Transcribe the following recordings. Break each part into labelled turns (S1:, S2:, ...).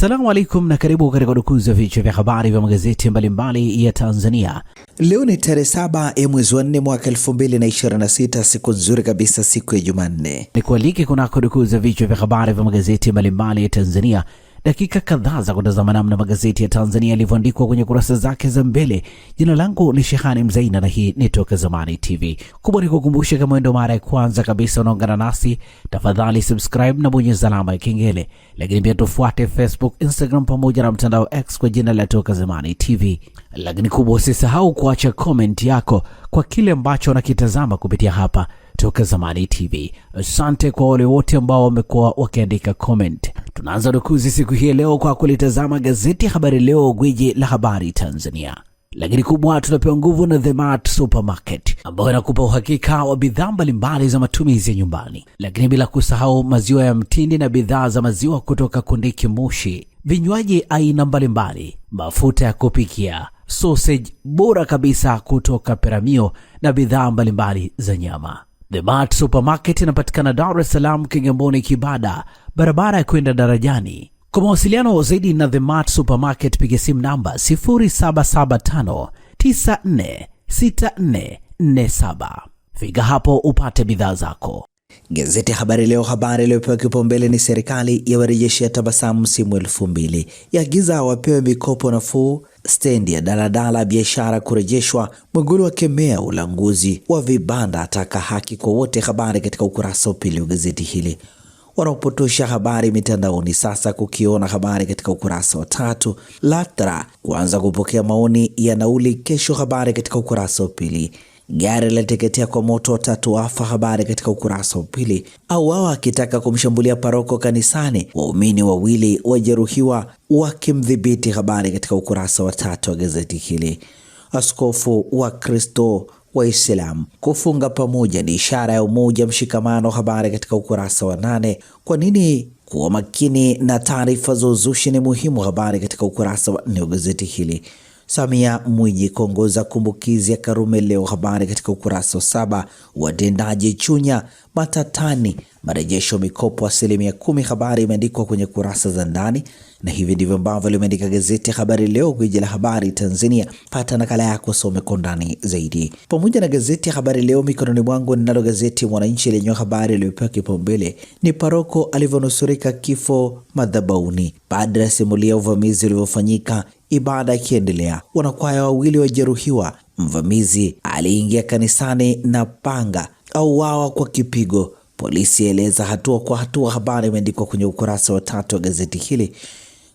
S1: Assalamu alaikum na karibu katika udukuzi wa vichwa vya habari vya magazeti mbalimbali ya Tanzania.
S2: Leo ni tarehe 7 ya mwezi wa 4 mwaka 2026, siku nzuri kabisa, siku ya Jumanne.
S1: Nikualike kunako udukuzi wa vichwa vya habari vya magazeti mbalimbali ya Tanzania. Dakika kadhaa za kutazama namna magazeti ya Tanzania yalivyoandikwa kwenye kurasa zake za mbele. Jina langu ni Shehani Mzaina na hii ni Toka Zamani TV. Kubwa ni kukumbusha, kama ndio mara ya kwanza kabisa unaungana nasi, tafadhali subscribe na bonyeza alama ya kengele. Lakini pia tufuate Facebook, Instagram pamoja na mtandao X kwa jina la Toka Zamani TV. Lakini kubwa, usisahau kuacha comment yako kwa kile ambacho unakitazama kupitia hapa Toka Zamani TV. Asante kwa wale wote ambao wamekuwa wakiandika comment. Tunaanza dukuzi siku hii leo kwa kulitazama gazeti Habari Leo, gwiji la habari Tanzania. Lakini kubwa, tunapewa nguvu na The Mart Supermarket ambayo inakupa uhakika wa bidhaa mbalimbali za matumizi ya nyumbani. Lakini bila kusahau maziwa ya mtindi na bidhaa za maziwa kutoka Kondiki Moshi, vinywaji aina mbalimbali, mafuta ya kupikia, sausage bora kabisa kutoka Peramio na bidhaa mbalimbali za nyama. The Mart Supermarket inapatikana Dar es Salaam, Kigamboni, Kibada, barabara ya kwenda darajani. Kwa mawasiliano zaidi na The Mart Supermarket piga simu namba 0775946447. Fika hapo upate bidhaa zako.
S2: Gazeti Habari Leo, habari iliyopewa kipaumbele ni serikali yawarejeshea tabasamu msimu 2000, yaagiza wapewe mikopo nafuu, stendi ya daladala biashara kurejeshwa, Mwigulu akemea ulanguzi wa vibanda, ataka haki kwa wote. Habari katika ukurasa wa pili wa gazeti hili. Wanaopotosha habari mitandaoni sasa kukiona, habari katika ukurasa wa 3. LATRA kuanza kupokea maoni ya nauli kesho, habari katika ukurasa wa pili. Gari lateketea kwa moto, watatu wafa, habari katika ukurasa wa pili. Auawa akitaka kumshambulia paroko kanisani, waumini wawili wajeruhiwa wakimdhibiti, habari katika ukurasa wa 3 wa gazeti hili. Askofu wa Kristo Waislamu kufunga pamoja ni ishara ya umoja, mshikamano, habari katika ukurasa wa 8. Kwa nini kuwa makini na taarifa za uzushi ni muhimu, habari katika ukurasa wa 4 wa gazeti hili. Samia Mwinyi kuongoza kumbukizi ya Karume leo, habari katika ukurasa wa 7. Watendaji Chunya matatani, marejesho mikopo 10%, habari imeandikwa kwenye kurasa za ndani. Na hivi ndivyo ambavyo limeandika gazeti Habari Leo, gwiji la habari Tanzania. Pata nakala yako, some kwa ndani zaidi. Pamoja na gazeti Habari Leo mikononi mwangu, ninalo gazeti Mwananchi lenye habari iliyopewa kipaumbele ni paroko alivyonusurika kifo madhabahuni. Padre asimulia uvamizi ulivyofanyika, ibada ikiendelea, wanakwaya wawili wajeruhiwa, mvamizi aliingia kanisani na panga, auawa kwa kipigo, polisi eleza hatua kwa hatua. Habari imeandikwa kwenye ukurasa wa 3 wa gazeti hili.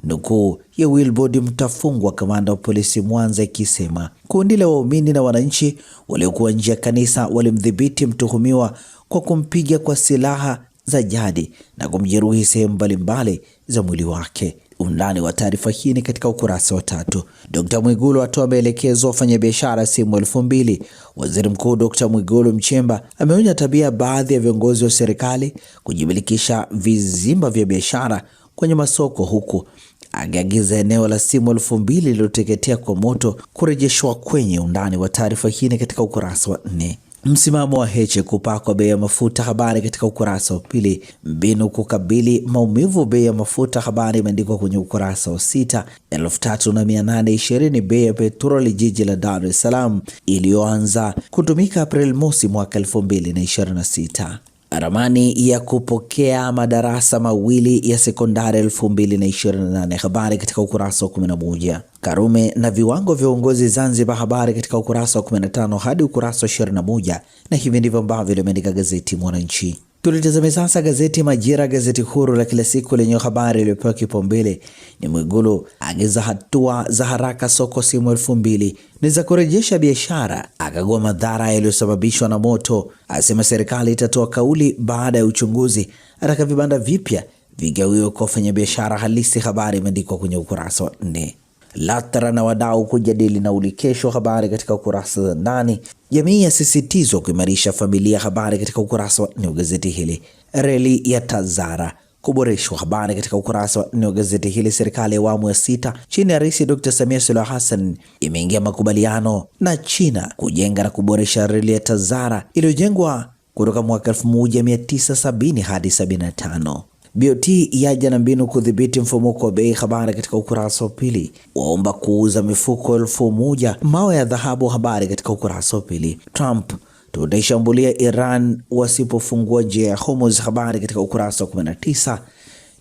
S2: Nukuu ya Wilbrod Mtafungwa, kamanda wa polisi Mwanza, ikisema kundi la waumini na wananchi waliokuwa nje ya kanisa walimdhibiti mtuhumiwa kwa kumpiga kwa silaha za jadi na kumjeruhi sehemu mbalimbali za mwili wake. Undani wa taarifa hii ni katika ukurasa wa 3. Dr. Mwigulu atoa maelekezo wafanyabiashara simu 2000. Waziri Mkuu Dr. Mwigulu Nchemba ameonya tabia baadhi ya viongozi wa serikali kujimilikisha vizimba vya biashara kwenye masoko, huku agiagiza eneo la simu 2000 lililoteketea kwa moto kurejeshwa kwenye. Undani wa taarifa hii katika ukurasa wa 4. Msimamo wa Heche kupaa kwa bei ya mafuta, habari katika ukurasa wa 2. Mbinu kukabili maumivu bei ya mafuta, habari imeandikwa kwenye ukurasa wa 6. 3820 bei ya petroli jiji la Dar es Salaam iliyoanza kutumika April mosi mwaka 2026. Ramani ya kupokea madarasa mawili ya sekondari 2028, habari katika ukurasa wa 11. Karume na viwango vya uongozi Zanzibar, habari katika ukurasa wa 15 hadi ukurasa wa 21. Na hivi ndivyo ambavyo limeandika gazeti Mwananchi. Tulitazame sasa gazeti Majira, gazeti huru la kila siku lenye habari iliyopewa kipaumbele ni Mwigulu agiza hatua za haraka soko simu 2000 ni za kurejesha biashara, akagua madhara yaliyosababishwa na moto, asema serikali itatoa kauli baada ya uchunguzi, ataka vibanda vipya vigawiwe kwa wafanyabiashara halisi, habari imeandikwa kwenye ukurasa wa 4. LATRA na wadau kujadili nauli kesho, habari katika ukurasa za ndani. Jamii yasisitizwa kuimarisha familia, habari katika ukurasa wa 4 wa gazeti hili. Reli ya Tazara kuboreshwa, habari katika ukurasa wa 4 wa gazeti hili. Serikali ya awamu ya 6 chini ya Rais Dr. Samia Suluhu Hassan imeingia makubaliano na China kujenga na kuboresha reli ya Tazara iliyojengwa kutoka mwaka 1970 hadi 75. BOT yaja na mbinu kudhibiti mfumuko wa bei, habari katika ukurasa wa pili. Waomba kuuza mifuko 1000 mawe ya dhahabu, habari katika ukurasa wa pili. Trump: tutaishambulia Iran wasipofungua njia ya Hormuz, habari katika ukurasa wa 19.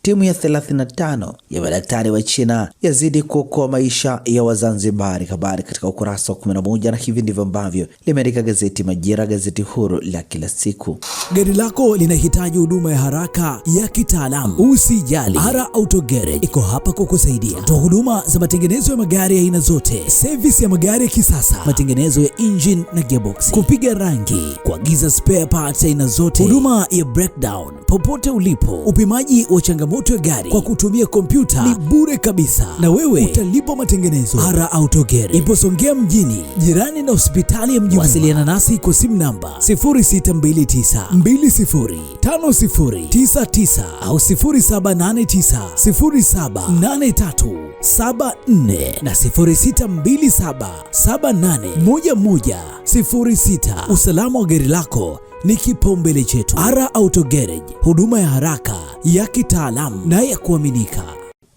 S2: Timu ya 35 ya madaktari wa China yazidi kuokoa maisha ya Wazanzibari, habari katika ukurasa wa 11. Na hivi ndivyo ambavyo limeandika gazeti Majira, gazeti huru la kila siku.
S3: Gari lako linahitaji huduma ya haraka ya kitaalamu, usijali. Ara Auto Garage iko hapa kukusaidia. Toa huduma za matengenezo ya magari ya aina zote, service ya magari ya kisasa, matengenezo ya engine na gearbox, kupiga rangi, kuagiza spare parts aina zote, huduma ya breakdown popote ulipo, upimaji wa changamoto ya gari kwa kutumia kompyuta ni bure kabisa, na wewe utalipa matengenezo. Ara Auto Garage ipo Songea mjini, jirani na hospitali ya Mjini. Wasiliana nasi kwa simu namba 0629205099 au 0789078374 na 0627781106. Usalama wa gari lako ni kipaumbele chetu. Ara Auto Garage, huduma ya haraka ya kitaalamu na ya kuaminika.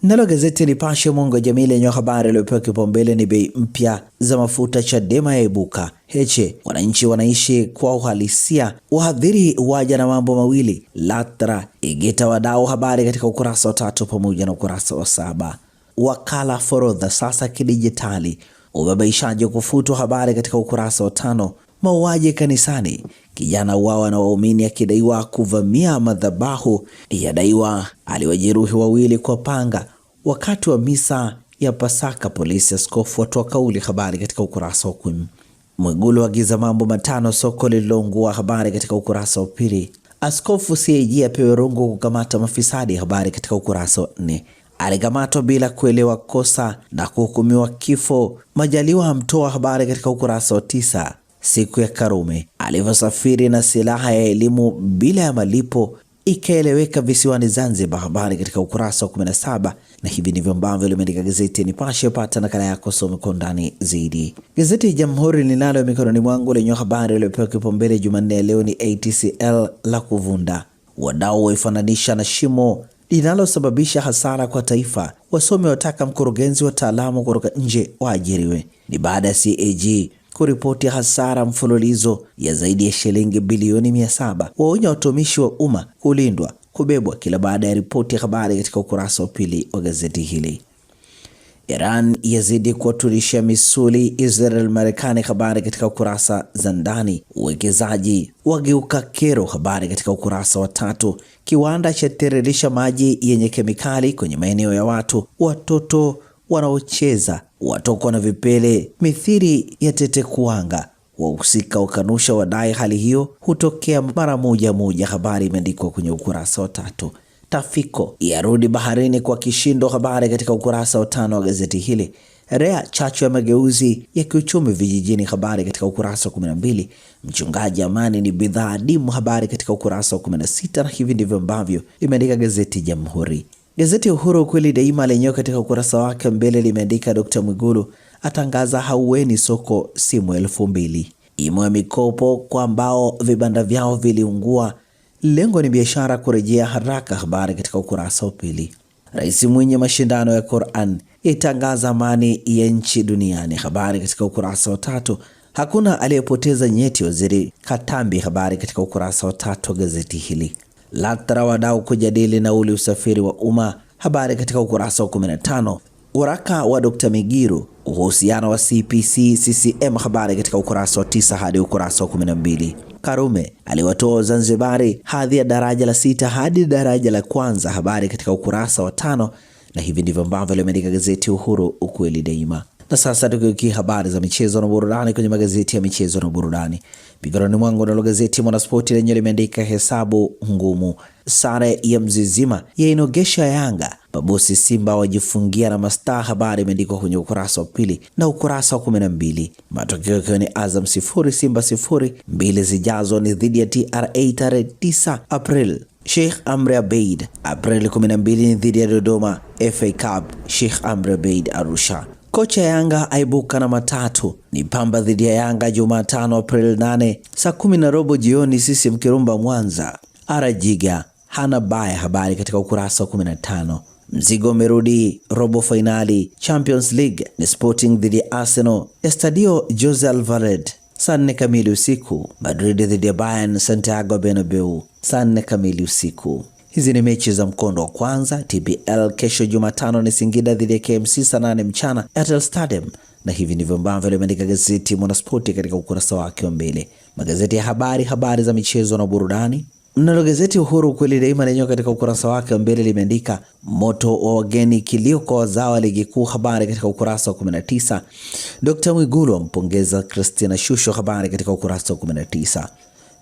S2: Nalo gazeti Nipashe mwanga wa jamii lenye habari iliyopewa kipaumbele ni bei mpya za mafuta Chadema yaibuka. Heche: wananchi wanaishi kwa uhalisia, wahadhiri waja na mambo mawili. LATRA igeta wadau, habari katika ukurasa wa 3 pamoja na ukurasa wa 7. Wakala forodha sasa kidijitali, ubabaishaji kufutwa, habari katika ukurasa wa 5. Mauaji kanisani, kijana uawa na waumini akidaiwa kuvamia madhabahu, yadaiwa aliwajeruhi 2 kwa panga wakati wa misa ya Pasaka. Polisi askofu watoa kauli, habari katika ukurasa wa 10. Mwigulu agiza mambo 5 soko lililoungua, habari katika ukurasa wa 2. Askofu CAG apewe rungu kukamata mafisadi, habari katika ukurasa wa 4. Alikamatwa bila kuelewa kosa na kuhukumiwa kifo, Majaliwa amtoa, habari katika ukurasa wa 9. Siku ya Karume alivyosafiri na silaha ya elimu bila ya malipo ikaeleweka visiwani Zanzibar, habari katika ukurasa wa 17. Na hivi ndivyo ambavyo limeandika gazeti Nipashe. Pata nakala yako, soma kwa ndani zaidi. Gazeti Jamhuri linalo mikononi mwangu lenye habari iliyopewa kipaumbele Jumanne leo ni ATCL la kuvunda, wadau waifananisha na shimo linalosababisha hasara kwa taifa. Wasomi wataka mkurugenzi wataalamu kutoka nje waajiriwe. Ni baada ya CAG kuripoti hasara mfululizo ya zaidi ya shilingi bilioni 700. Waonya watumishi wa umma kulindwa kubebwa kila baada ya ripoti, habari katika ukurasa wa 2 wa gazeti hili. Iran yazidi kuwatulisha misuli Israel Marekani, habari katika ukurasa za ndani. Uwekezaji wageuka kero, habari katika ukurasa wa 3. Kiwanda cha tiririsha maji yenye kemikali kwenye maeneo ya watu. Watoto wanaocheza watokwa na vipele mithiri ya tete kuanga. Wahusika wakanusha wadai hali hiyo hutokea mara moja. Habari imeandikwa kwenye ukurasa wa 3. Tafiko yarudi baharini kwa kishindo, habari katika ukurasa wa 5 wa gazeti hili. REA chachu ya mageuzi ya kiuchumi vijijini, habari katika ukurasa wa 12. Mchungaji amani ni bidhaa adimu, habari katika ukurasa wa 16. Na hivi ndivyo ambavyo limeandika gazeti Jamhuri. Gazeti Uhuru kweli daima lenyewe katika ukurasa wake mbele limeandika Dr. Mwigulu atangaza haueni soko simu 2000. Imo ya mikopo kwa ambao vibanda vyao viliungua, lengo ni biashara kurejea haraka, habari katika ukurasa wa 2. Rais Mwinyi mashindano ya Qur'an yatangaza amani ya nchi duniani, habari katika ukurasa wa 3. Hakuna aliyepoteza nyeti, waziri Katambi, habari katika ukurasa wa 3 wa gazeti hili. LATRA wadau kujadili nauli usafiri wa umma, habari katika ukurasa wa 15. Waraka wa Dr. Migiru uhusiano wa CPC CCM, habari katika ukurasa wa 9 hadi ukurasa wa 12. Karume aliwatoa Zanzibari hadhi ya daraja la 6 hadi daraja la 1, habari katika ukurasa wa 5. Na hivi ndivyo ambavyo limeandika gazeti Uhuru ukweli daima. Na sasa tukiukia habari za michezo na burudani kwenye magazeti ya michezo na burudani. Mikononi mwangu nalo gazeti Mwanaspoti lenye limeandika hesabu ngumu, sare ya Mzizima yainogesha Yanga, mabosi Simba wajifungia na mastaa, habari imeandikwa kwenye ukurasa wa 2 na ukurasa wa 12. Matokeo yakiwa ni Azam 0 Simba 0. Mbili zijazo ni dhidi ya TRA tarehe 9 April Sheikh Amri Abeid, April 12 ni dhidi ya Dodoma FA Cup Sheikh Amri Abeid Arusha. Kocha Yanga aibuka na matatu, ni Pamba dhidi ya Yanga Jumatano April 8 saa 10:15 jioni CCM Kirumba Mwanza. Arajiga hana baya, habari katika ukurasa wa 15. Mzigo umerudi robo finali Champions League ni Sporting dhidi ya Arsenal, Estadio Jose Alvalade saa 4 kamili usiku. Madrid dhidi ya Bayern Santiago Bernabeu saa 4 kamili usiku. Hizi ni mechi za mkondo wa kwanza. TPL kesho Jumatano ni Singida dhidi ya KMC saa 8 mchana Airtel Stadium, na hivi ndivyo ambavyo limeandika gazeti Mwanaspoti katika ukurasa wake wa mbele. Magazeti ya habari za michezo na burudani. Mnalo gazeti Uhuru kweli daima lenyewe katika ukurasa wake wa mbele limeandika moto wa wageni, kilio kwa wazao wa ligi kuu, habari katika ukurasa wa 19. Dr. Mwigulu ampongeza Christina Shusho, habari katika ukurasa wa 19.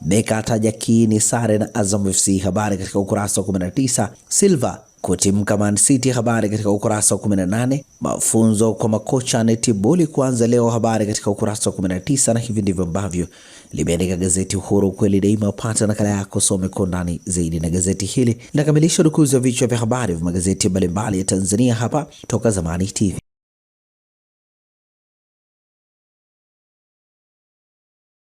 S2: Beka ataja kiini sare na Azam FC, habari katika ukurasa wa 19. Silva kutimka Man City, habari katika ukurasa wa 18. Mafunzo kwa makocha netiboli kuanza leo, habari katika ukurasa wa 19. Na hivi ndivyo ambavyo limeandika gazeti Uhuru kweli daima. Pata nakala yako, some kwa ndani zaidi. Na gazeti hili linakamilisha dukuzi ya vichwa vya habari vya magazeti mbalimbali ya Tanzania hapa Toka Zamani TV.